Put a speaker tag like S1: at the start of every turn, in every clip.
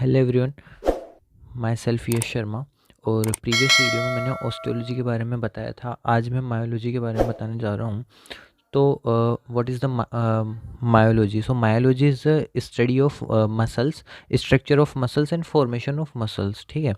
S1: Hello everyone, my self यश शर्मा। और previous video में मैंने ऑस्टियोलॉजी के बारे में बताया था। आज मैं मायोलॉजी के बारे में बताने जा रहा हूँ। तो what is the myology? So myology is the study of muscles, structure of muscles and formation of muscles. ठीक है।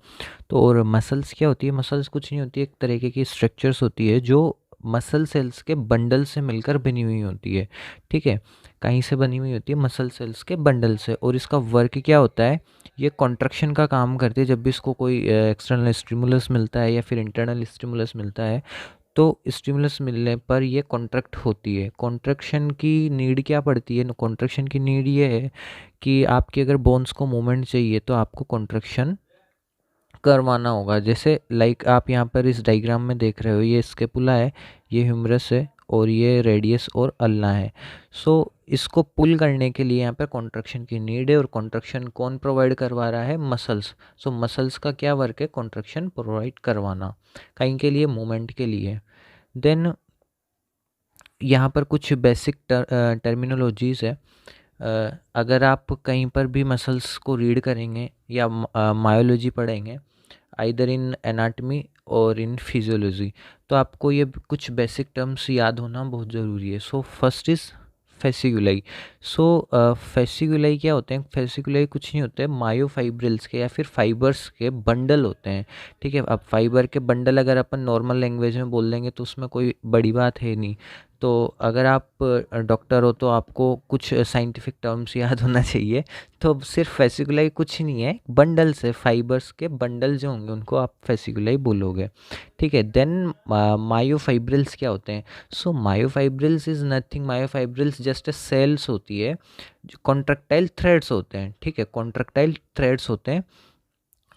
S1: तो और मसल्स क्या होती है? मसल्स कुछ नहीं होती, एक तरीके की स्ट्रक्चर्स होती है जो मसल सेल्स के बंडल से मिलकर बनी हुई होती है। ठीक है। कहीं से बनी हुई होती है? मसल सेल्स के बंडल से। और इसका वर्क क्या होता है? ये कॉन्ट्रैक्शन का काम करती है। जब भी इसको कोई एक्सटर्नल स्टिमुलस मिलता है या फिर इंटरनल स्टिमुलस मिलता है, तो स्टिमुलस मिलने पर ये कॉन्ट्रैक्ट होती है। कॉन्ट्रैक्शन की नीड क्या पड़ती है? कॉन्ट्रैक्शन की नीड ये है कि आपके अगर बोन्स को मूवमेंट चाहिए तो आपको कॉन्ट्रैक्शन करवाना होगा। जैसे लाइक आप यहाँ पर इस डायग्राम में देख रहे हो, ये स्केपुला है, ये ह्यूमरस है, और ये रेडियस और अल्ना है। सो इसको पुल करने के लिए यहाँ पर कॉन्ट्रैक्शन की नीड है। और कॉन्ट्रैक्शन कौन प्रोवाइड करवा रहा है? मसल्स। सो मसल्स का क्या वर्क है? कॉन्ट्रैक्शन प्रोवाइड करवाना, कहीं के लिए? मूवमेंट के लिए। देन यहाँ पर कुछ बेसिक टर्मिनोलॉजीज़ है। अगर आप कहीं पर भी मसल्स को रीड करेंगे या मायोलॉजी पढ़ेंगे, आइदर इन एनाटमी और इन फिजियोलॉजी, तो आपको ये कुछ बेसिक टर्म्स याद होना बहुत ज़रूरी है। So first is fasciculi. So fasciculi क्या होते हैं? फेसिकुलाई कुछ नहीं होते हैं, मायोफाइब्रिल्स के या फिर फाइबर्स के बंडल होते हैं। ठीक है। अब फाइबर के बंडल अगर अपन नॉर्मल लैंग्वेज में बोल देंगे तो उसमें कोई बड़ी बात है नहीं। तो अगर आप डॉक्टर हो तो आपको कुछ साइंटिफिक टर्म्स याद होना चाहिए। तो सिर्फ फेसिकुलाई कुछ नहीं है, बंडल्स है, फाइबर्स के बंडल जो होंगे उनको आप फेसिकुलाई बोलोगे। ठीक है। देन मायोफाइब्रिल्स क्या होते हैं? So myofibrils is nothing, myofibrils just cells होती है जो कॉन्ट्रैक्टाइल थ्रेड्स होते हैं। ठीक है। कॉन्ट्रैक्टाइल थ्रेड्स होते हैं,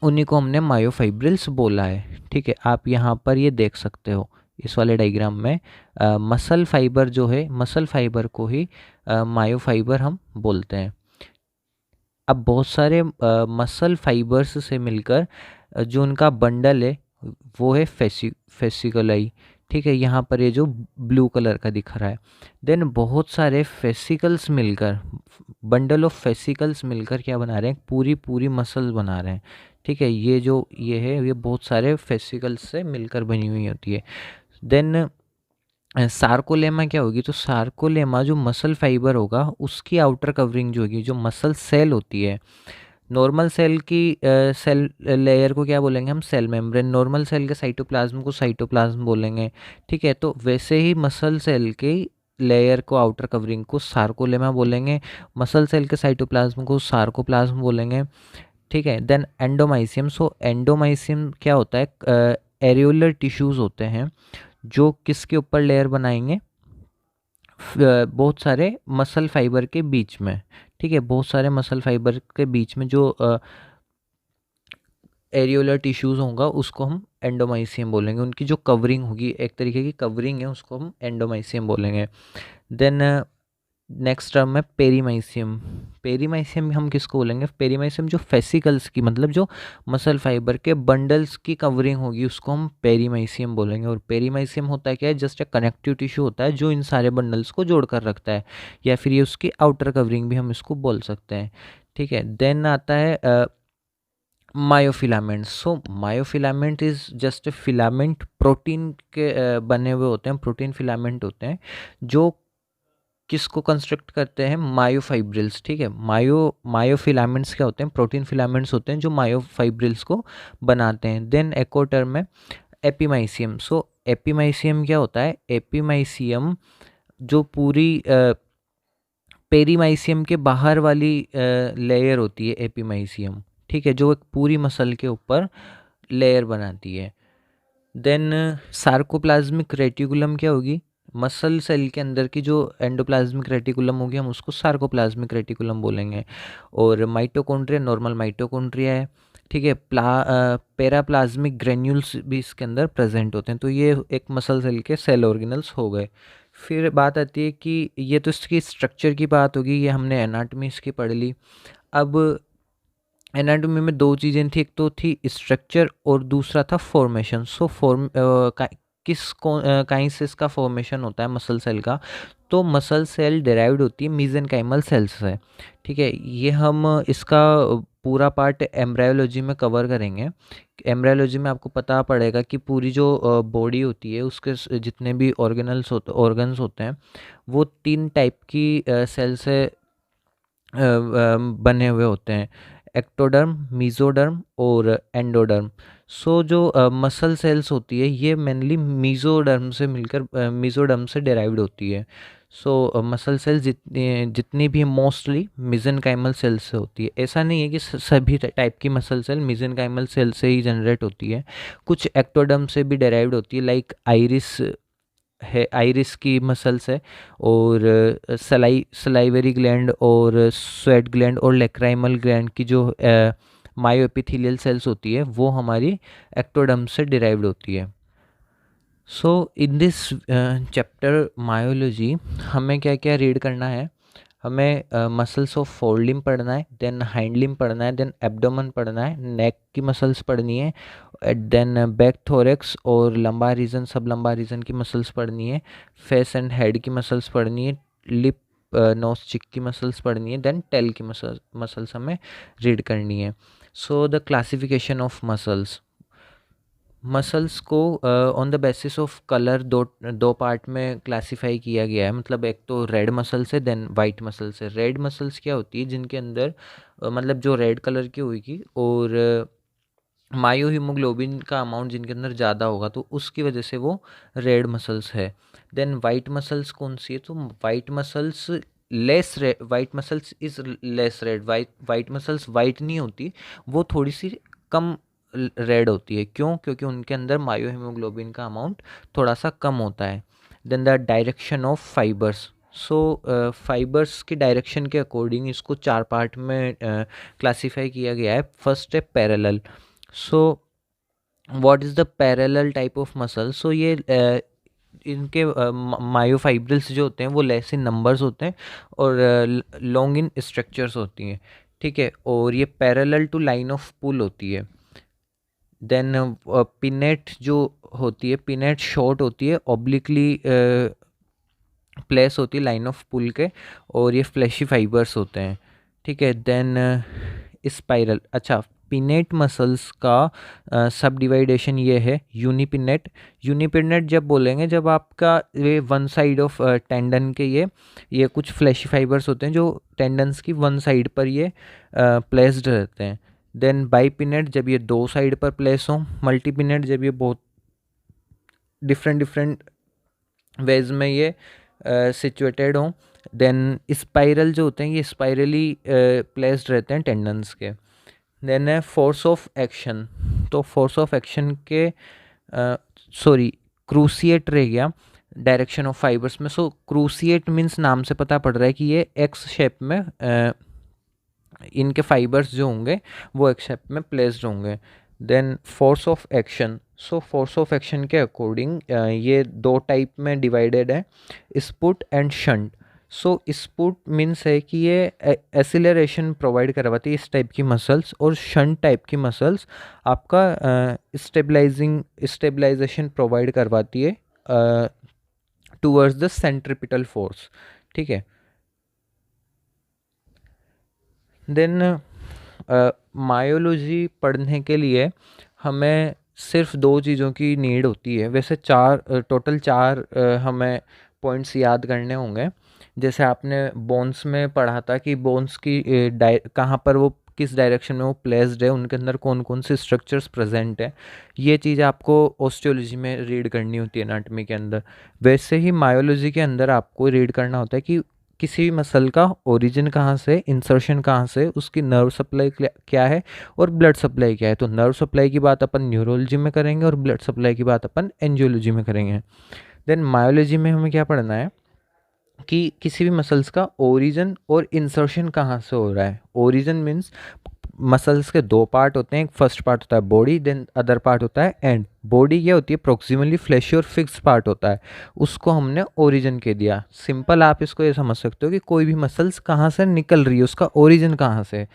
S1: उन्हीं को हमने मायोफाइब्रिल्स बोला है। ठीक है। आप यहाँ पर ये देख सकते हो इस वाले डायग्राम में मसल फाइबर जो है, मसल फाइबर को ही मायोफाइबर हम बोलते हैं। अब बहुत सारे मसल फाइबर्स से मिलकर जो उनका बंडल है वो है फेसिकुलाई। ठीक है। यहाँ पर ये जो ब्लू कलर का दिख रहा है। देन बहुत सारे फेसिकल्स मिलकर, बंडल ऑफ फेसिकल्स मिलकर क्या बना रहे हैं? पूरी पूरी मसल बना रहे हैं। ठीक है। ये जो ये है, ये बहुत सारे फेसिकल्स से मिलकर बनी हुई होती है। देन सार्कोलेमा क्या होगी? तो सार्कोलेमा जो मसल फाइबर होगा उसकी आउटर कवरिंग जो होगी, जो मसल सेल होती है, नॉर्मल सेल की सेल लेयर को क्या बोलेंगे हम? Cell membrane. नॉर्मल सेल के साइटोप्लाज्म को साइटोप्लाज्म बोलेंगे। ठीक है। तो वैसे ही मसल सेल के लेयर को, आउटर कवरिंग को सार्कोलेमा बोलेंगे, मसल सेल के साइटोप्लाज्म को सार्कोप्लाज्म बोलेंगे। ठीक है। Then endomysium. सो एंडोमाइसियम क्या होता है? एरियोलर टिश्यूज़ होते हैं जो किसके ऊपर लेयर बनाएंगे? बहुत सारे मसल फाइबर के बीच में। ठीक है। बहुत सारे मसल फाइबर के बीच में जो एरियोलर टिश्यूज़ होगा उसको हम एंडोमाइसियम बोलेंगे। उनकी जो कवरिंग होगी, एक तरीके की कवरिंग है, उसको हम एंडोमाइसियम बोलेंगे। देन नेक्स्ट टर्म है पेरीमाइसियम। पेरीमाइसियम हम किसको बोलेंगे? पेरीमाइसियम जो फेसिकल्स की, मतलब जो मसल फाइबर के बंडल्स की कवरिंग होगी उसको हम पेरीमाइसियम बोलेंगे। और पेरीमाइसियम होता है क्या है? जस्ट एक कनेक्टिव टिश्यू होता है जो इन सारे बंडल्स को जोड़ कर रखता है, या फिर ये उसकी आउटर कवरिंग भी हम इसको बोल सकते हैं। ठीक है। देन आता है myofilament. So myofilament is just filament, protein के बने हुए होते हैं, प्रोटीन फिलामेंट होते हैं जो किसको कंस्ट्रक्ट करते हैं? मायोफाइब्रिल्स। ठीक है। मायोफिलामेंट्स क्या होते हैं? प्रोटीन फिलामेंट्स होते हैं जो मायोफाइब्रिल्स को बनाते हैं। देन एको टर्म है एपीमाइसियम। सो एपीमाइसियम क्या होता है? एपीमाइसियम जो पूरी पेरीमाइसियम के बाहर वाली लेयर होती है एपीमाइसियम। ठीक है। जो एक पूरी मसल के ऊपर लेयर बनाती है। देन सार्कोप्लाज्मिक रेटिकुलम क्या होगी? मसल सेल के अंदर की जो एंडोप्लाज्मिक रेटिकुलम होगी हम उसको सार्कोप्लाज्मिक रेटिकुलम बोलेंगे। और माइटोकॉन्ड्रिया, नॉर्मल माइटोकॉन्ड्रिया है। ठीक है। पेराप्लाज्मिक ग्रेन्यूल्स भी इसके अंदर प्रेजेंट होते हैं। तो ये एक मसल सेल के सेल ऑर्गेनल्स हो गए। फिर बात आती है कि ये तो इसकी स्ट्रक्चर की बात होगी, ये हमने एनाटॉमी इसकी पढ़ ली। अब एनाटॉमी में दो चीज़ें थी, एक तो थी स्ट्रक्चर और दूसरा था फॉर्मेशन। सो कहीं से इसका फॉर्मेशन होता है मसल सेल का? तो मसल सेल डिराइव्ड होती है मीजेनकाइमल सेल्स से। ठीक है। ये हम इसका पूरा पार्ट एम्ब्रायोलॉजी में कवर करेंगे। एम्ब्रायोलॉजी में आपको पता पड़ेगा कि पूरी जो बॉडी होती है उसके जितने भी ऑर्गन्स होते हैं वो 3 टाइप की सेल से बने हुए होते हैं, एक्टोडर्म, मीजोडर्म और एंडोडर्म। सो जो मसल सेल्स होती है ये मेनली मीजोडर्म से डिराइव्ड होती है। सो मसल सेल्स जितनी भी मोस्टली मिजेनकाइमल सेल से होती है। ऐसा नहीं है कि सभी टाइप की मसल सेल मिजेनकाइमल सेल से ही जनरेट होती है, कुछ एक्टोडर्म से भी डिराइव्ड होती है, लाइक आइरिस है, आइरिस की मसल्स है, और सलाइवरी ग्लैंड और स्वेट ग्लैंड और लेक्राइमल ग्लैंड की जो मायोएपिथेलियल सेल्स होती है वो हमारी एक्टोडर्म से डिराइव्ड होती है। सो इन दिस चैप्टर मायोलॉजी हमें क्या क्या रीड करना है, हमें मसल्स ऑफ फोर लिम्ब पढ़ना है, देन हाइंड लिम्ब पढ़ना है, देन एब्डोमेन पढ़ना है, नेक की मसल्स पढ़नी है, देन बैक थोरेक्स और लंबार रीजन, सब लंबार रीजन की मसल्स पढ़नी है, फेस एंड हेड की मसल्स पढ़नी है, लिप नोज चिक की मसल्स पढ़नी है, देन टेल की मसल्स हमें रीड करनी है। So the classification of muscles को on the basis of colour दो पार्ट में क्लासिफाई किया गया है। मतलब एक तो रेड मसल्स है, देन वाइट मसल्स है। रेड मसल्स क्या होती है, जिनके अंदर मतलब जो रेड कलर की होगी और मायो हीमोग्लोबिन का अमाउंट जिनके अंदर ज़्यादा होगा तो उसकी वजह से वो रेड मसल्स है। देन वाइट मसल्स कौन सी है, तो white muscles less red, white muscles is less red, white muscles white नहीं होती, वो थोड़ी सी कम रेड होती है। क्यों? क्योंकि उनके अंदर मायो हीमोग्लोबिन का अमाउंट थोड़ा सा कम होता है। Then the direction of fibres, so fibres की डायरेक्शन के अकॉर्डिंग इसको 4 पार्ट में क्लासीफाई किया गया है। फर्स्ट है parallel. So what is the parallel type of muscle, so ये इनके मायोफाइब्रिल्स जो होते हैं वो लेस इन नंबर्स होते हैं और लॉन्ग इन स्ट्रक्चर्स होती हैं, ठीक है, और ये पैरेलल टू लाइन ऑफ पुल होती है। देन पिनेट जो होती है, पिनेट शॉर्ट होती है, ऑब्लिकली प्लेस होती है लाइन ऑफ पुल के, और ये फ्लैशी फाइबर्स होते हैं, ठीक है। देन स्पाइरल, अच्छा, पिनेट मसल्स का सब डिवाइडेशन ये है, यूनिपिनेट। यूनिपिनेट जब बोलेंगे जब आपका ये वन साइड ऑफ टेंडन के ये कुछ फ्लैशी फाइबर्स होते हैं जो टेंडन्स की वन साइड पर ये प्लेस्ड रहते हैं। देन बाईपिनेट जब ये दो साइड पर प्लेस हो। मल्टीपिनेट जब ये बहुत डिफरेंट वेज में ये सिचुएटेड हो। देन स्पाइरल जो होते हैं ये स्पाइरली प्लेस्ड रहते हैं टेंडन्स के। देन है फोर्स ऑफ एक्शन, तो फोर्स ऑफ एक्शन के क्रूसिएट रह गया डायरेक्शन ऑफ फाइबर्स में। सो क्रूसिएट मीन्स नाम से पता पड़ रहा है कि ये एक्स शेप में इनके फाइबर्स जो होंगे वो एक्स शेप में प्लेस्ड होंगे। Then force of action, so force of action के अकॉर्डिंग ये दो टाइप में डिवाइडेड है, spurt and shunt. So spurt means है कि ये एसिलरेशन प्रोवाइड करवाती है इस टाइप की मसल्स, और शंट टाइप की मसल्स आपका स्टेबलाइजेशन प्रोवाइड करवाती है टूवर्ड्स द सेंट्रिपिटल फोर्स, ठीक है। देन मायोलॉजी पढ़ने के लिए हमें सिर्फ 2 चीज़ों की नीड होती है, वैसे टोटल 4 हमें पॉइंट्स याद करने होंगे। जैसे आपने बोन्स में पढ़ा था कि बोन्स की कहाँ पर वो किस डायरेक्शन में वो प्लेस्ड है, उनके अंदर कौन कौन से स्ट्रक्चर्स प्रेजेंट है, ये चीज़ आपको ऑस्टियोलॉजी में रीड करनी होती है एनाटॉमी के अंदर। वैसे ही मायोलॉजी के अंदर आपको रीड करना होता है कि किसी भी मसल का ओरिजिन कहाँ से, इंसर्शन कहाँ से, उसकी नर्व सप्लाई क्या है और ब्लड सप्लाई क्या है। तो नर्व सप्लाई की बात अपन न्यूरोलॉजी में करेंगे और ब्लड सप्लाई की बात अपन एंजियोलॉजी में करेंगे। देन मायोलॉजी में हमें क्या पढ़ना है कि किसी भी मसल्स का ओरिजिन और इंसर्शन कहाँ से हो रहा है। ओरिजिन मीन्स मसल्स के 2 पार्ट होते हैं, एक फर्स्ट पार्ट होता है बॉडी, देन अदर पार्ट होता है एंड। बॉडी क्या होती है, प्रोक्सिमली फ्लैशी और फिक्स पार्ट होता है, उसको हमने ओरिजिन कह दिया। सिंपल आप इसको ये समझ सकते हो कि कोई भी मसल्स कहाँ से निकल रही है, उसका ओरिजिन कहाँ से।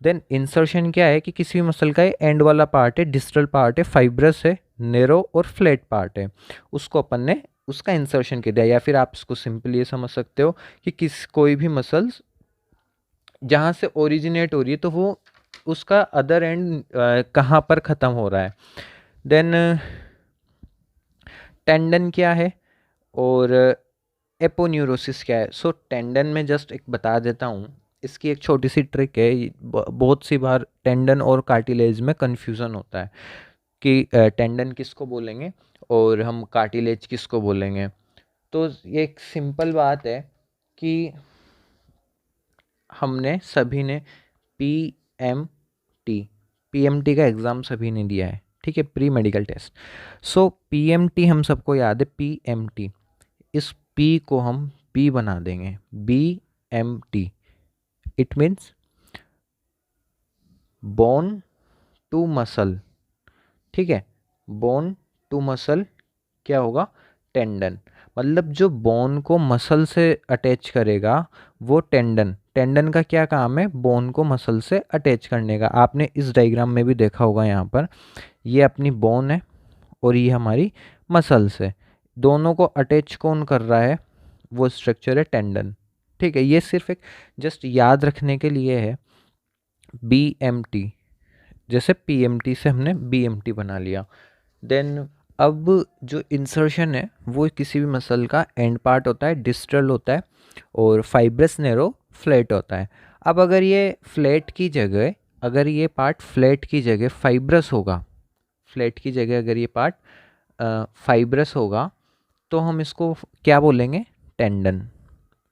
S1: देन इंसर्शन क्या है कि किसी भी मसल का एंड वाला पार्ट है, डिस्टल पार्ट है, फाइब्रस है, नेरो और फ्लैट पार्ट है, उसको अपन ने उसका इंसर्शन कह दिया। या फिर आप इसको सिंपली ये समझ सकते हो कि कोई भी मसल्स जहाँ से ओरिजिनेट हो रही है तो वो उसका अदर एंड कहाँ पर ख़त्म हो रहा है। देन टेंडन क्या है और एपोन्यूरोसिस क्या है। सो टेंडन में जस्ट एक बता देता हूँ, इसकी एक छोटी सी ट्रिक है। बहुत सी बार टेंडन और कार्टिलेज में कन्फ्यूज़न होता है कि टेंडन किसको बोलेंगे और हम कार्टिलेज किसको बोलेंगे। तो ये एक सिंपल बात है कि हमने सभी ने पीएमटी का एग्ज़ाम सभी ने दिया है, ठीक है, प्री मेडिकल टेस्ट। सो पीएमटी हम सबको याद है, पीएमटी, इस पी को हम पी बना देंगे, BMT. It means bone to muscle, ठीक है, बोन टू मसल क्या होगा, टेंडन। मतलब जो बोन को मसल से अटैच करेगा वो टेंडन। टेंडन का क्या काम है, बोन को मसल से अटैच करने का। आपने इस डायग्राम में भी देखा होगा, यहाँ पर ये अपनी बोन है और ये हमारी मसल्स है, दोनों को अटैच कौन कर रहा है, वो स्ट्रक्चर है टेंडन, ठीक है। ये सिर्फ एक जस्ट याद रखने के लिए है, बीएमटी, जैसे पीएमटी से हमने बीएमटी बना लिया। देन अब जो इंसर्शन है वो किसी भी मसल का एंड पार्ट होता है, डिस्टल होता है और फाइब्रस नैरो फ्लैट होता है। अब अगर ये फ्लैट की जगह, अगर ये पार्ट फ्लैट की जगह फाइब्रस होगा, फ्लैट की जगह अगर ये पार्ट फाइब्रस होगा तो हम इसको क्या बोलेंगे, टेंडन।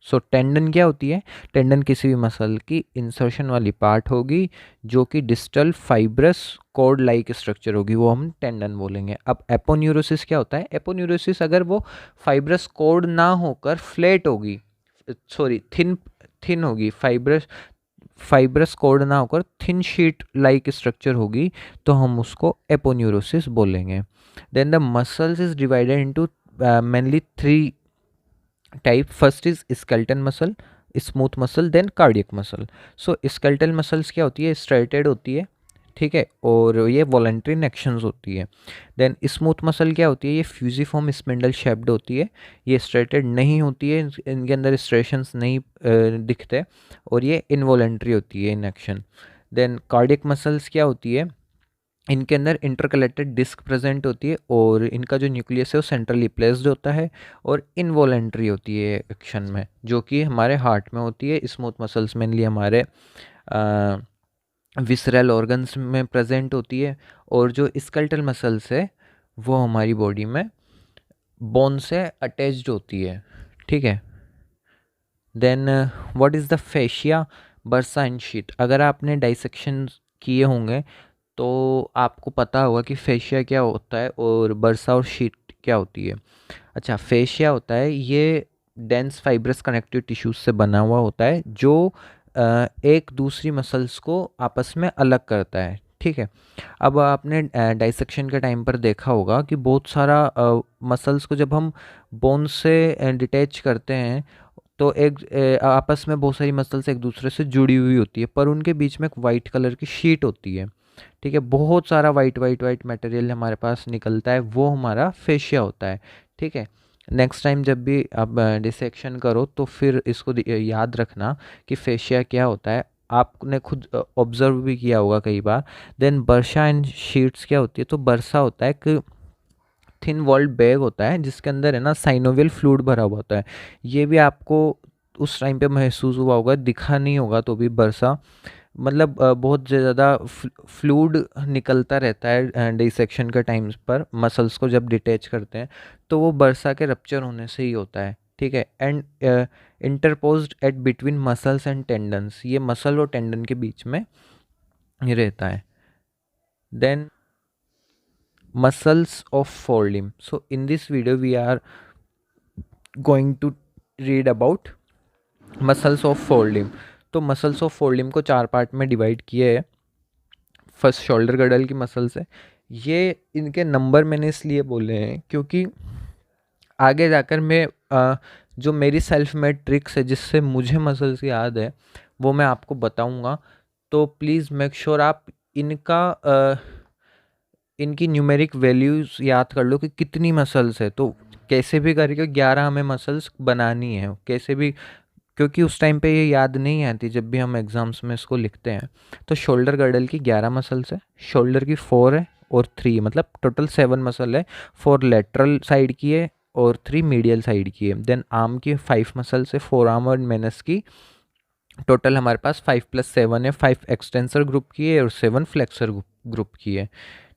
S1: सो टेंडन क्या होती है, टेंडन किसी भी मसल की इंसर्शन वाली पार्ट होगी जो कि distal fibrous cord like structure होगी, वो हम टेंडन बोलेंगे। अब एपोन्यूरोसिस क्या होता है, एपोन्यूरोसिस अगर वो फाइब्रस कॉर्ड ना होकर फ्लैट होगी, सॉरी थिन होगी, फाइब्रस कॉर्ड ना होकर थिन शीट लाइक स्ट्रक्चर होगी, तो हम उसको एपोन्यूरोसिस बोलेंगे। Then the muscles is divided into mainly 3 type. First is skeleton muscle, smooth muscle, then cardiac muscle. So skeletal muscles क्या होती है, स्ट्रेटेड होती है, ठीक है, और ये वॉलंटरी एक्शंस होती है। देन स्मूथ मसल क्या होती है, ये फ्यूजिफॉर्म स्पिंडल शेप्ड होती है, ये स्ट्रेटेड नहीं होती है, इनके अंदर स्ट्रेशंस नहीं दिखते, और ये इनवॉलंटरी होती है in action. Then cardiac muscles क्या होती है, इनके अंदर इंटरकलेक्टेड डिस्क प्रेजेंट होती है और इनका जो न्यूक्लियस है वो सेंट्रली प्लेस्ड होता है और इनवॉलेंट्री होती है एक्शन में, जो कि हमारे हार्ट में होती है। स्मूथ मसल्स मेनली हमारे विसरल ऑर्गन्स में प्रेजेंट होती है, और जो स्केलेटल मसल्स है वो हमारी बॉडी में बोन से अटैच्ड होती है, ठीक है। Then what is the fascia, bursa and sheath. अगर आपने डाइसेक्शन किए होंगे तो आपको पता होगा कि फेशिया क्या होता है और बर्सा और शीट क्या होती है। अच्छा, फेशिया होता है ये डेंस फाइब्रस कनेक्टिव टिश्यूज से बना हुआ होता है, जो एक दूसरी मसल्स को आपस में अलग करता है, ठीक है। अब आपने डाइसेक्शन के टाइम पर देखा होगा कि बहुत सारा मसल्स को जब हम बोन से डिटैच करते हैं तो एक आपस में बहुत सारी मसल्स एक दूसरे से जुड़ी हुई होती है, पर उनके बीच में एक वाइट कलर की शीट होती है, ठीक है। बहुत सारा वाइट मटेरियल हमारे पास निकलता है, वो हमारा फेशिया होता है, ठीक है। नेक्स्ट टाइम जब भी आप डिसेक्शन करो तो फिर इसको याद रखना कि फेशिया क्या होता है, आपने खुद ऑब्जर्व भी किया होगा कई बार। देन बर्सा एंड शीट्स क्या होती है, तो बर्सा होता है कि थिन वॉल्ड बैग होता है जिसके अंदर है ना साइनोवियल फ्लूइड भरा हुआ होता है। ये भी आपको उस टाइम पे महसूस हुआ होगा, दिखा नहीं होगा तो भी बर्सा मतलब बहुत ज़्यादा फ्लूइड निकलता रहता है डिसेक्शन के टाइम्स पर, मसल्स को जब डिटैच करते हैं तो वो बर्सा के रप्चर होने से ही होता है, ठीक है। And interposed at between muscles and tendons, ये मसल और टेंडन के बीच में ये रहता है। Then muscles of forelimb. So in this video we are going to read about muscles of forelimb. तो मसल्स ऑफ फोरलिम्ब को 4 पार्ट में डिवाइड किए है। फर्स्ट शोल्डर गडल की मसल्स है, ये इनके नंबर मैंने इसलिए बोले हैं क्योंकि आगे जाकर मैं जो मेरी सेल्फ मेड ट्रिक्स है जिससे मुझे मसल्स याद है वो मैं आपको बताऊंगा। तो प्लीज़ मेक श्योर आप इनकी न्यूमेरिक वैल्यूज़ याद कर लो कि कितनी मसल्स है। तो कैसे भी करके 11 हमें मसल्स बनानी है, कैसे भी क्योंकि उस टाइम पे ये याद नहीं आती जब भी हम एग्ज़ाम्स में इसको लिखते हैं। तो शोल्डर गर्डल की 11 मसल्स है, शोल्डर की 4 है और 3, मतलब टोटल 7 मसल है। 4 लेटरल साइड की है और 3 मीडियल साइड की है। देन आर्म की 5 मसल्स है, 4 आर्म और मेनस की। टोटल हमारे पास 5 + 7 है, 5 एक्सटेंसर ग्रुप की है और 7 फ्लेक्सर ग्रुप की है,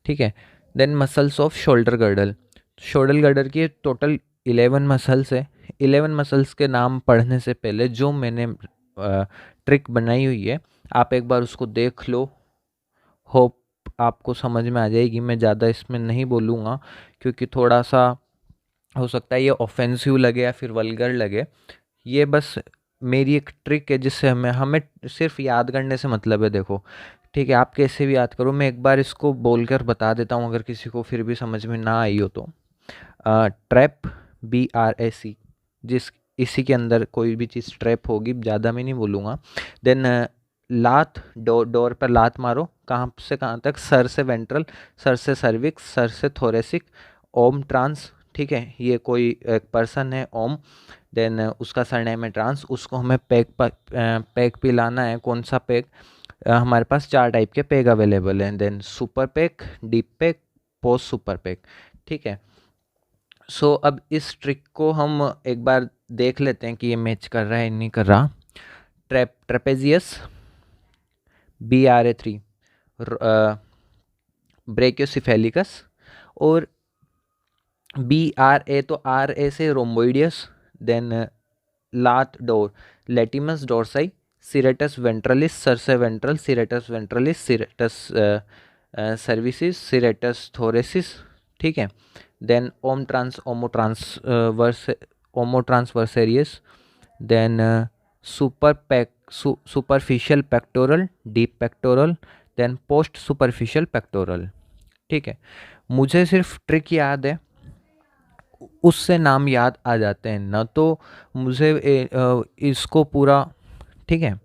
S1: ठीक है। Then muscles of shoulder girdle, shoulder girdle की टोटल 11 मसल्स है। 11 मसल्स के नाम पढ़ने से पहले जो मैंने ट्रिक बनाई हुई है आप एक बार उसको देख लो, होप आपको समझ में आ जाएगी। मैं ज़्यादा इसमें नहीं बोलूँगा क्योंकि थोड़ा सा हो सकता है ये ऑफेंसिव लगे या फिर वल्गर लगे। ये बस मेरी एक ट्रिक है जिससे हमें सिर्फ याद करने से मतलब है, देखो ठीक है। आप कैसे भी याद करो, मैं एक बार इसको बोलकर बता देता हूँ अगर किसी को फिर भी समझ में ना आई हो तो। ट्रैप, BRAC, जिस इसी के अंदर कोई भी चीज़ ट्रैप होगी, ज़्यादा मैं नहीं बोलूँगा। देन लात, डोर पर लात मारो, कहाँ से कहाँ तक, सर से वेंट्रल, सर से सर्विक्स, सर से थोरेसिक। ओम ट्रांस, ठीक है, ये कोई एक पर्सन है ओम, देन उसका सरनेम है ट्रांस। उसको हमें पैक पिलाना है। कौन सा पैक? हमारे पास 4 टाइप के पैक अवेलेबल हैं। Then super pack, deep pack, post super pack, ठीक है। सो अब इस ट्रिक को हम एक बार देख लेते हैं कि ये मैच कर रहा है नहीं कर रहा। ट्रेपेजियस, BRA3, ब्रेकियोसिफेलिकस, और BRA तो RA से rhomboideus. Then lat dor, latissimus dorsi, serratus ventralis, सर से ventral, serratus ventralis, serratus cervicis, serratus thoracis, ठीक है। Then omotransversarius, then superficial pectoral, deep pectoral, then post superficial pectoral, ठीक है। मुझे सिर्फ ट्रिक याद है, उससे नाम याद आ जाते हैं ना, तो मुझे इसको पूरा, ठीक है।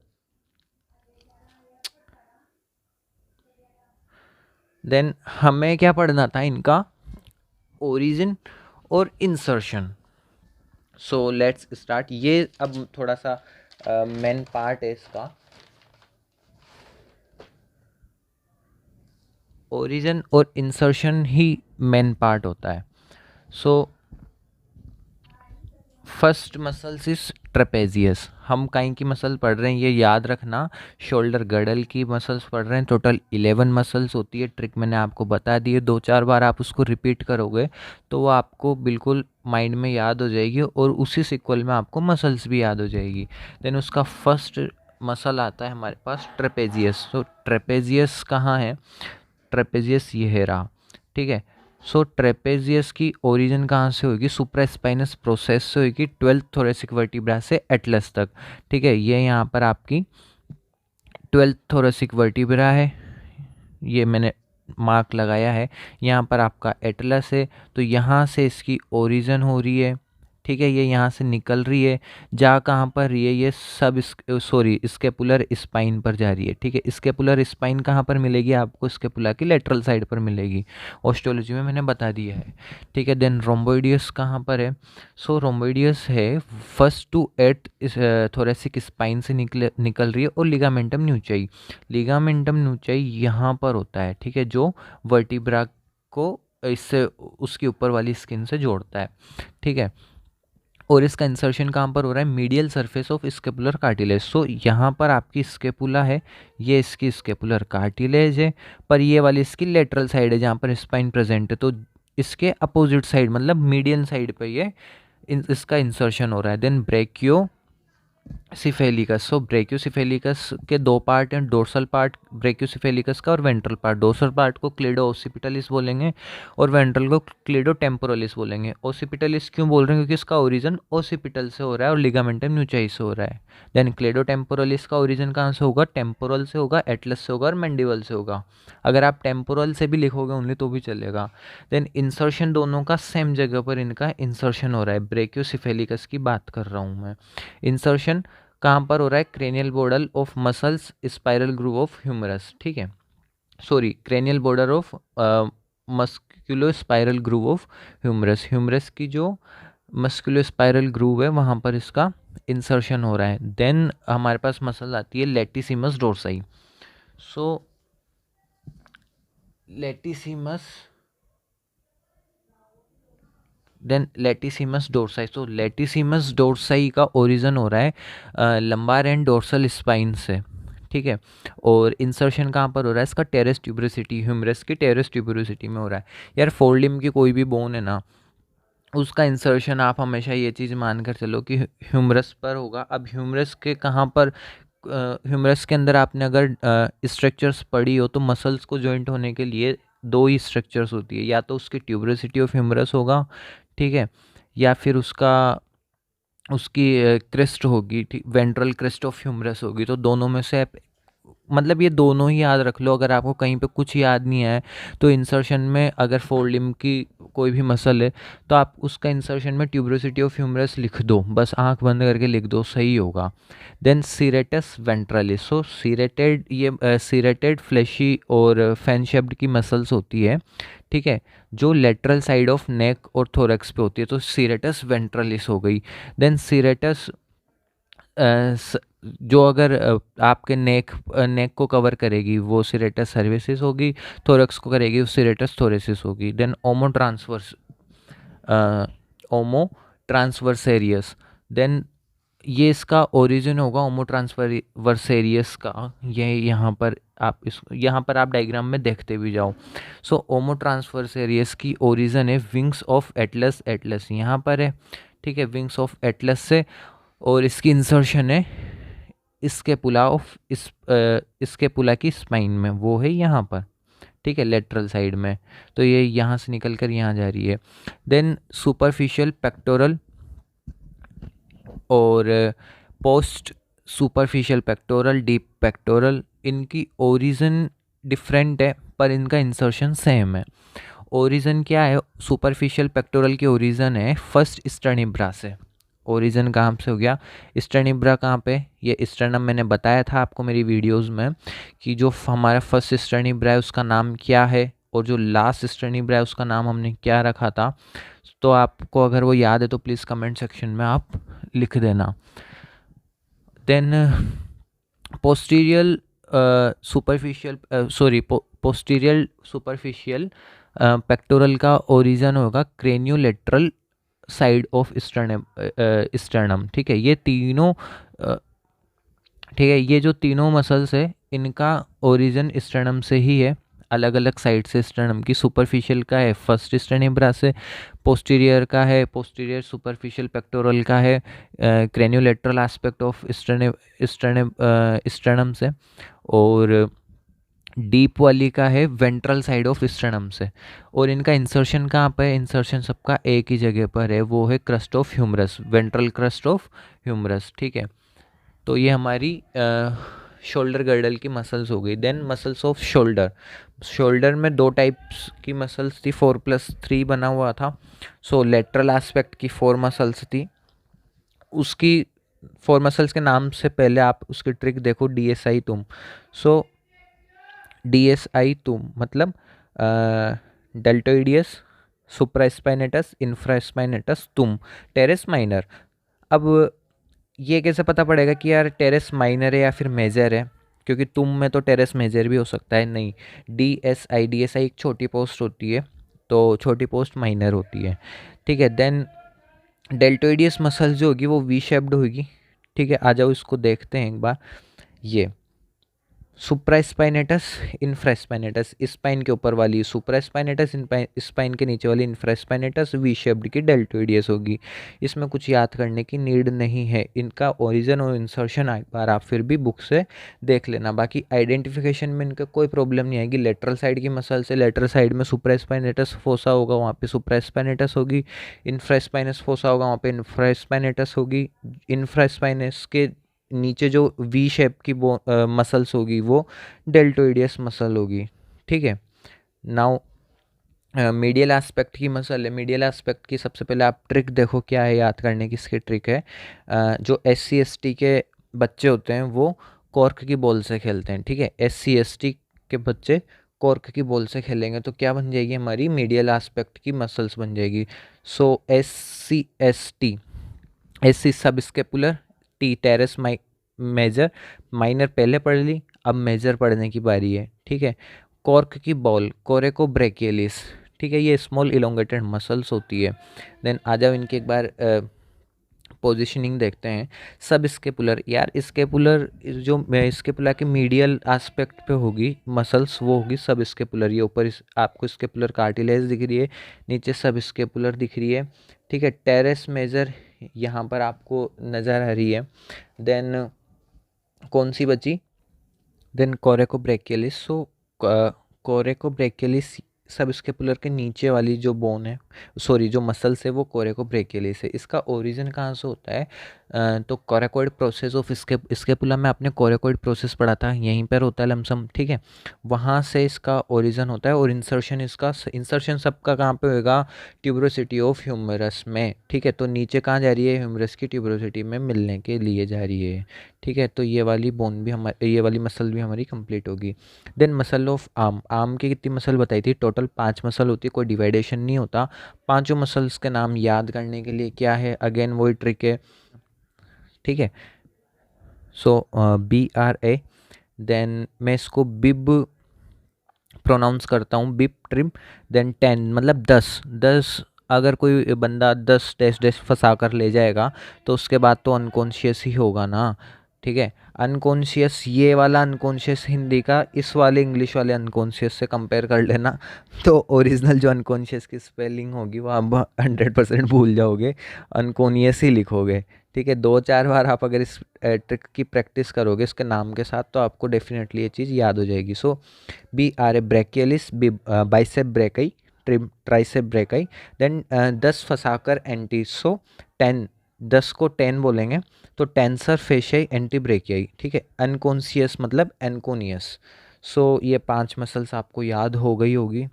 S1: देन हमें क्या पढ़ना था, इनका ओरिजिन और इंसर्शन। So let's start. ये अब थोड़ा सा मेन पार्ट है इसका। ओरिजिन और इंसर्शन ही मेन पार्ट होता है। So first muscles is trapezius. हम काइन की मसल पढ़ रहे हैं, ये याद रखना। शोल्डर गर्डल की मसल्स पढ़ रहे हैं। टोटल 11 मसल्स होती है। ट्रिक मैंने आपको बता दी है, 2-4 बार आप उसको रिपीट करोगे तो वो आपको बिल्कुल माइंड में याद हो जाएगी और उसी सीक्वल में आपको मसल्स भी याद हो जाएगी। देन उसका फर्स्ट मसल आता है हमारे पास ट्रेपेजियस। तो ट्रेपेजियस कहाँ है? ट्रेपेजियस ये है रहा, ठीक है। सो ट्रेपेजियस की ओरिजिन कहाँ से होगी? सुप्रास्पाइनस प्रोसेस से होगी, 12th थोरेसिक वर्टिब्रा से एटलस तक, ठीक है। ये यहाँ पर आपकी 12th थोरेसिक वर्टिब्रा है, ये मैंने मार्क लगाया है। यहाँ पर आपका एटलस है, तो यहाँ से इसकी ओरिजिन हो रही है, ठीक है। ये यहाँ से निकल रही है, जा कहाँ पर रही है? ये सब स्केपुलर स्पाइन पर जा रही है, ठीक है। स्केपुलर स्पाइन कहाँ पर मिलेगी आपको? स्केपुला की लेटरल साइड पर मिलेगी, ऑस्टियोलॉजी में मैंने बता दिया है, ठीक है। देन रोम्बोइडियस कहाँ पर है? सो रोम्बोइडियस है 1st to 8th thoracic spine से निकल रही है, और लिगामेंटम न्यूचाई, लिगामेंटम न्यूचाई यहाँ पर होता है, ठीक है, जो वर्टिब्रा को इससे उसके ऊपर वाली स्किन से जोड़ता है, ठीक है। और इसका इंसर्शन कहाँ पर हो रहा है? Medial surface of scapular cartilage. So यहाँ पर आपकी स्केपुला है, ये इसकी स्केपुलर कार्टिलेज है, पर ये वाली इसकी लेटरल साइड है जहाँ पर स्पाइन प्रेजेंट है। तो इसके अपोजिट साइड, मतलब मीडियन साइड पे ये इसका इंसर्शन हो रहा है। देन ब्रेकियो सिफेलिकस। सो ब्रेकियोसिफेलिकस के 2 पार्ट हैं, डोर्सल पार्ट ब्रेकियोसिफेलिकस का और वेंट्रल पार्ट। डोर्सल पार्ट को क्लीडो ओसिपिटलिस बोलेंगे और वेंट्रल को क्लीडो टेम्पोरलिस बोलेंगे। ओसिपिटलिस क्यों बोल रहे हैं? क्योंकि इसका ओरिजिन ओसिपिटल से हो रहा है और लिगामेंटम न्यूचाई से हो रहा है। देन क्लीडो टेम्पोरलिस का ओरिजिन कहाँ से होगा? टेम्पोरल से होगा, एटलस से होगा और मैंडिबल से होगा। अगर आप टेम्पोरल से भी लिखोगे ओनली तो भी चलेगा। देन इंसर्शन दोनों का सेम जगह पर इनका इंसर्शन हो रहा है। ब्रेकियोसिफेलिकस की बात कर रहा हूँ मैं। इंसर्शन कहाँ पर हो रहा है? Cranial border of muscles, spiral groove of humerus, ठीक है। Sorry, cranial border of musculo spiral groove of humerus. Humerus की जो मस्कुलो स्पाइरल ग्रूव है वहाँ पर इसका इंसर्शन हो रहा है। देन हमारे पास मसल आती है लेटिसिमस डोर्साई। सो लेटिसिमस, देन लेटिसिमस डोर्साई। तो लेटिसिमस डोर्साई का ओरिजिन हो रहा है लंबार एंड डोर्सल स्पाइन से, ठीक है। और इंसर्शन कहाँ पर हो रहा है इसका? टेरेस ट्यूबरोसिटी, ह्यूमरस की टेरेस ट्यूबरोसिटी में हो रहा है। यार फोरलिम्ब की कोई भी बोन है ना, उसका इंसर्शन आप हमेशा ये चीज़ मान कर चलो कि ह्यूमरस पर होगा। अब ह्यूमरस के कहाँ पर, ह्यूमरस के अंदर आपने अगर स्ट्रक्चर्स पढ़ी हो तो मसल्स को जॉइंट होने के लिए दो ही स्ट्रक्चर्स होती है, या तो उसकी ट्यूबरोसिटी ऑफ ह्यूमरस होगा, ठीक है, या फिर उसकी क्रेस्ट होगी, ठीक, वेंट्रल क्रेस्ट ऑफ ह्यूमरस होगी। तो दोनों में से मतलब ये दोनों ही याद रख लो। अगर आपको कहीं पे कुछ याद नहीं है तो इंसर्शन में अगर फोर लिम्ब की कोई भी मसल है तो आप उसका इंसर्शन में ट्यूबरोसिटी ऑफ ह्यूमरस लिख दो, बस आंख बंद करके लिख दो, सही होगा। Then serratus ventralis. So serrated, ये सीरेटेड फ्लैशी और फैन शेप्ड की मसल्स होती है, ठीक है, जो लेटरल साइड ऑफ नेक और थोरैक्स पे होती है। तो सीरेटस वेंट्रलिस हो गई। देन सीरेटस जो अगर आपके नेक को कवर करेगी वो सीरेटस सर्विसेज होगी, थोरैक्स को करेगी वो सीरेटस थोरेसिस होगी। देन ओमो ट्रांसवर्सेरियस। देन ये इसका ओरिजिन होगा ओमो ट्रांसवर्सेरियस का, ये यहाँ पर आप यहाँ पर आप डायग्राम में देखते भी जाओ। सो ओमो ट्रांसवर्सेरियस की ओरिजिन है विंग्स ऑफ एटलस, एटलस यहाँ पर है, ठीक है, विंग्स ऑफ एटलस से। और इसकी इंसर्शन है इसके पुला ऑफ इसके पुला की स्पाइन में, वो है यहाँ पर, ठीक है, लेटरल साइड में। तो ये यहाँ से निकल कर यहाँ जा रही है। देन सुपरफिशियल पेक्टोरल और post superficial pectoral, deep pectoral, इनकी ओरिजिन डिफरेंट है पर इनका इंसर्शन सेम है। ओरिजिन क्या है? सुपरफिशियल पेक्टोरल की ओरिजिन है फर्स्ट स्टर्निब्रा से। ओरिजिन कहाँ से हो गया? स्टर्निब्रा कहाँ पे? ये स्टर्नम मैंने बताया था आपको मेरी वीडियोस में कि जो हमारा फर्स्ट स्टर्निब्रा है उसका नाम क्या है और जो लास्ट स्टर्निब्रा है उसका नाम हमने क्या रखा था। तो आपको अगर वो याद है तो प्लीज़ कमेंट सेक्शन में आप लिख देना। देन पोस्टीरियल सुपरफिशियल पेक्टोरल का ओरिजिन होगा क्रेनियोलेटरल साइड ऑफ स्टर्नम, ठीक है। ये तीनों ठीक है, ये जो तीनों मसल्स है इनका ओरिजिन स्टर्नम से ही है, अलग अलग साइड से स्टर्नम की। सुपरफिशियल का है फर्स्ट स्टर्निब्रा से, पोस्टीरियर का है पोस्टीरियर सुपरफिशियल पेक्टोरल का है क्रेनियोलेटरल एस्पेक्ट ऑफ स्टर्नम से, और डीप वाली का है वेंट्रल साइड ऑफ स्टर्नम से। और इनका इंसर्शन कहाँ पर है? इंसर्शन सबका एक ही जगह पर है, वो है crest of humerus, ventral crest of humerus, ठीक है। तो ये हमारी शोल्डर गर्डल की मसल्स हो गई। Then muscles of shoulder. Shoulder में दो टाइप्स की मसल्स थी, 4+3 बना हुआ था। सो लेटरल एस्पेक्ट की 4 मसल्स थी। उसकी 4 मसल्स के नाम से पहले आप उसकी ट्रिक देखो, DSI तुम। सो DSI तुम मतलब डेल्टोइडियस, सुप्रास्पाइनेटस, इंफ्रास्पाइनेटस, तुम, टेरेस माइनर। अब ये कैसे पता पड़ेगा कि यार टेरेस माइनर है या फिर मेजर है? क्योंकि तुम में तो टेरेस मेजर भी हो सकता है, नहीं। DSI एक छोटी पोस्ट होती है, तो छोटी पोस्ट माइनर होती है, ठीक है। देन डेल्टोइडियस मसल जो होगी वो वी शेप्ड होगी, ठीक है। आ जाओ इसको देखते हैं एक बार। ये सुप्रास्पाइनेटस, इंफ्रास्पाइनेटस, स्पाइन के ऊपर वाली सुप्रास्पाइनेटस, स्पाइन के नीचे वाली इंफ्रास्पाइनेटस, वी शेप्ड की डेल्टोइडियस होगी। इसमें कुछ याद करने की नीड नहीं है, इनका ओरिजिन और इंसर्शन एक बार आप फिर भी बुक से देख लेना। बाकी आइडेंटिफिकेशन में इनका कोई प्रॉब्लम नहीं आएगी। लेटरल साइड की मसल से लेटरल साइड में सुप्रास्पाइनेटस फोसा होगा, वहाँ पे सुप्रास्पाइनेटस होगी। इंफ्रास्पाइनस फोसा होगा, वहाँ पे इंफ्रास्पाइनेटस होगी। इंफ्रास्पाइनस के नीचे जो वी शेप की मसल्स होगी वो डेल्टोइडियस मसल होगी, ठीक है। नाउ मीडियल एस्पेक्ट की मसल है। मीडियल एस्पेक्ट की सबसे पहले आप ट्रिक देखो क्या है, याद करने की इसकी ट्रिक है। जो SC ST के बच्चे होते हैं वो कॉर्क की बॉल से खेलते हैं, ठीक है। SC ST के बच्चे कॉर्क की बॉल से खेलेंगे तो क्या बन जाएगी? हमारी मीडियल एस्पेक्ट की मसल्स बन जाएगी। So SC ST S is sub scapular, T teres major, minor पहले पढ़ ली, अब मेजर पढ़ने की बारी है, ठीक है। कॉर्क की बॉल, कोरेको ब्रेकियलिस, ठीक है, ये स्मॉल इलोंगेटेड मसल्स होती है। देन आ जाओ इनके एक बार पोजीशनिंग देखते हैं। सब स्केपुलर, यार स्केपुलर जो स्केपुला के मीडियल एस्पेक्ट पे होगी मसल्स वो होगी सब स्केपुलर। ये ऊपर आपको स्केपुलर कार्टिलेज दिख रही है, नीचे सब स्केपुलर दिख रही है, ठीक है। टेरेस मेजर यहाँ पर आपको नज़र आ रही है। देन कौन सी बची, देन कोरेको ब्रेकियलिस। सो कोरेको ब्रेकियलिस सब स्केपुलर के नीचे वाली जो बोन है, सॉरी जो मसल्स है वो कोरेको ब्रेकियलिस है। इसका ओरिजिन कहाँ से होता है, तो कोरेकोइड प्रोसेस ऑफ स्केपुला में आपने कोरेकोइड प्रोसेस पढ़ा था, यहीं पर होता है लमसम, ठीक है। वहाँ से इसका ओरिजिन होता है और इंसर्शन सबका कहाँ पे होगा, ट्यूबरोसिटी ऑफ ह्यूमरस में, ठीक है। तो नीचे कहाँ जा रही है, ह्यूमरस की ट्यूबरोसिटी में मिलने के लिए जा रही है, ठीक है। तो ये वाली बोन भी ये वाली मसल भी हमारी कंप्लीट होगी। देन मसल ऑफ आर्म की कितनी मसल बताई थी, टोटल 5 मसल होती है, कोई डिवाइडेशन नहीं होता। पांचों मसल्स के नाम याद करने के लिए क्या है, अगेन वही ट्रिक है, ठीक है। सो BRA, देन मैं इसको बिब प्रोनाउंस करता हूँ, बिब ट्रिम। देन 10 मतलब 10 अगर कोई बंदा 10 डैश डैश फंसा कर ले जाएगा तो उसके बाद तो अनकॉन्शियस ही होगा ना, ठीक है। अनकॉन्शियस, ये वाला अनकॉन्शियस हिंदी का इस वाले इंग्लिश वाले अनकॉन्शियस से कंपेयर कर लेना, तो ओरिजिनल जो अनकॉन्शियस की स्पेलिंग होगी वो आप 100% भूल जाओगे, अनकॉन्शियस ही लिखोगे, ठीक है। 2-4 बार आप अगर इस ट्रिक की प्रैक्टिस करोगे इसके नाम के साथ तो आपको डेफिनेटली ये चीज़ याद हो जाएगी। So BRA brachialis, biceps brachii, triceps brachii. Then 10 फंसाकर एंटी, सो 10, 10 को 10 बोलेंगे तो टेंसर फेशियाई एंटी ब्रेकियाई, ठीक है। अनकॉन्शियस मतलब एनकोनियस। सो ये 5 मसल्स आपको याद हो गई होगी।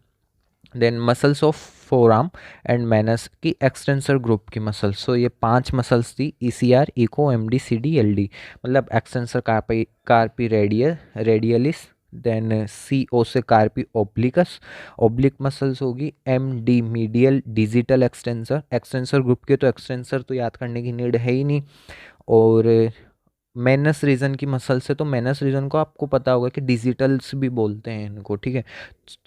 S1: Then muscles of forearm and manus की एक्सटेंसर ग्रुप की मसल्स, सो ये 5 मसल्स थी, ECR, इको, MD, CD, LD, मतलब extensor carpi radialis. Then CO से कार्पी ओब्लिकस, ओब्लिक मसल्स होगी। MD medial digital extensor group के तो एक्सटेंसर तो याद करने की नीड है ही नहीं। और मेनस रीजन की मसल से, तो मेनस रीजन को आपको पता होगा कि डिजिटल्स भी बोलते हैं इनको, ठीक है।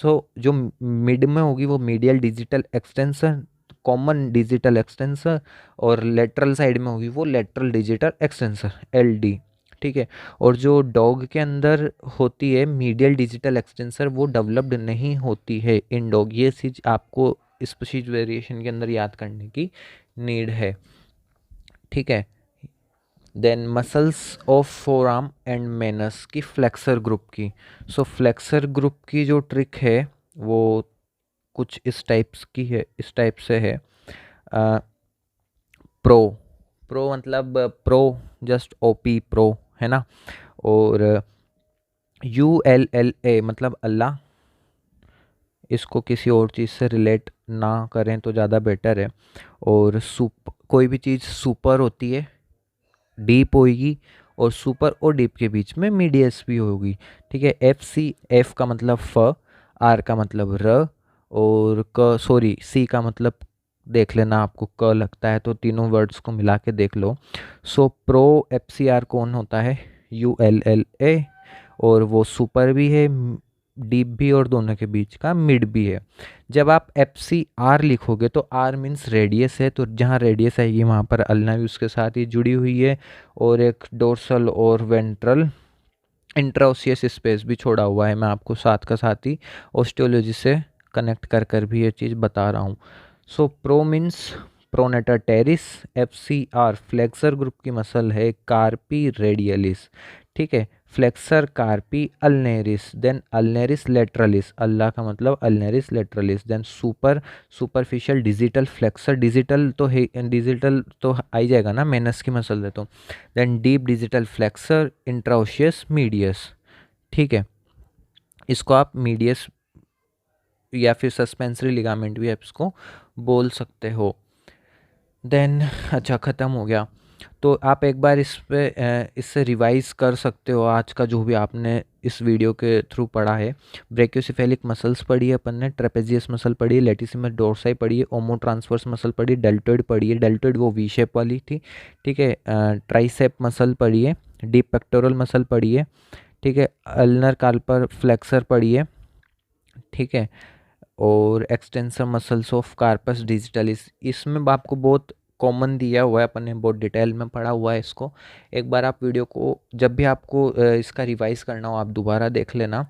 S1: तो जो मिड में होगी वो medial digital extensor, common digital extensor, और लेटरल साइड में होगी वो लेटरल डिजिटल एक्सटेंसर, LD, ठीक है। और जो डॉग के अंदर होती है मीडियल डिजिटल एक्सटेंसर वो डेवलप्ड नहीं होती है इन डॉग, ये चीज़ आपको स्पीशीज वेरिएशन के अंदर याद करने की नीड है, ठीक है। Then muscles of forearm and manus की फ्लेक्सर ग्रुप की, सो फ्लेक्सर ग्रुप की जो ट्रिक है वो कुछ इस टाइप्स की है, इस टाइप से है। प्रो, प्रो मतलब प्रो, जस्ट OP प्रो, है ना। और ULLA मतलब अल्लाह, इसको किसी और चीज़ से रिलेट ना करें तो ज़्यादा बेटर है। और कोई भी चीज़ सुपर होती है, डीप होगी, और सुपर और डीप के बीच में मीडियस भी होगी, ठीक है। F का मतलब फ, R का मतलब र, और C का मतलब देख लेना, आपको क लगता है तो तीनों वर्ड्स को मिला के देख लो। सो प्रो FCR कौन होता है, ULLA, और वो सुपर भी है, डीप भी, और दोनों के बीच का मिड भी है। जब आप FCR लिखोगे तो R मीन्स रेडियस है, तो जहाँ रेडियस आएगी वहाँ पर अल्ना भी उसके साथ ही जुड़ी हुई है, और एक डोर्सल और वेंट्रल इंट्राओसियस स्पेस भी छोड़ा हुआ है। मैं आपको साथ का साथ ही ऑस्टियोलॉजी से कनेक्ट कर भी ये चीज़ बता रहा हूँ। So pro means pronator teres, FCR flexor group की मसल है कार्पी रेडियलिस, ठीक है। Flexor carpi ulnaris, then ulnaris lateralis, अल्लाह का मतलब ulnaris lateralis. Then superficial digital flexor, digital तो है, डिजिटल तो आ ही जाएगा ना, मेनस की मसल है तो। Then deep digital flexor interosseous medius, ठीक है। इसको आप मीडियस या फिर सस्पेंसरी लिगामेंट भी आप इसको बोल सकते हो। देन अच्छा ख़त्म हो गया। तो आप एक बार इस पे इससे रिवाइज़ कर सकते हो आज का जो भी आपने इस वीडियो के थ्रू पढ़ा है। ब्रेकियोसेफेलिक मसल्स पढ़ी है अपन ने, ट्रेपेजियस मसल पढ़ी है, लेटिसिमस डोर्साई पढ़ी है, ओमो ट्रांसवर्स मसल पढ़ी है, डेल्टॉइड पढ़ी है, डेल्टॉइड वो वी शेप वाली थी, ठीक है। ट्राइसेप मसल पढ़ी है, डीप पेक्टोरल मसल पढ़ी है, ठीक है। अल्नर कार्पर फ्लेक्सर पढ़ी है, ठीक है। और extensor muscles of carpus digitalis, इसमें आपको बहुत कॉमन दिया हुआ है, अपन ने बहुत डिटेल में पढ़ा हुआ है इसको। एक बार आप वीडियो को जब भी आपको इसका रिवाइज करना हो आप दोबारा देख लेना।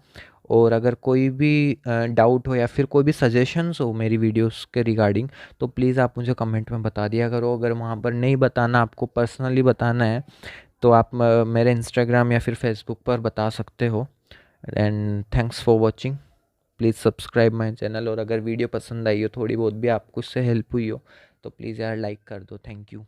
S1: और अगर कोई भी डाउट हो या फिर कोई भी सजेशंस हो मेरी वीडियोस के रिगार्डिंग, तो प्लीज़ आप मुझे कमेंट में बता दिया करो। अगर वहाँ पर नहीं बताना, आपको पर्सनली बताना है, तो आप मेरे इंस्टाग्राम या फिर फेसबुक पर बता सकते हो। And thanks for watching. Please subscribe my channel. और अगर वीडियो पसंद आई हो, थोड़ी बहुत भी आपको उससे हेल्प हुई हो, तो प्लीज़ यार लाइक कर दो। Thank you.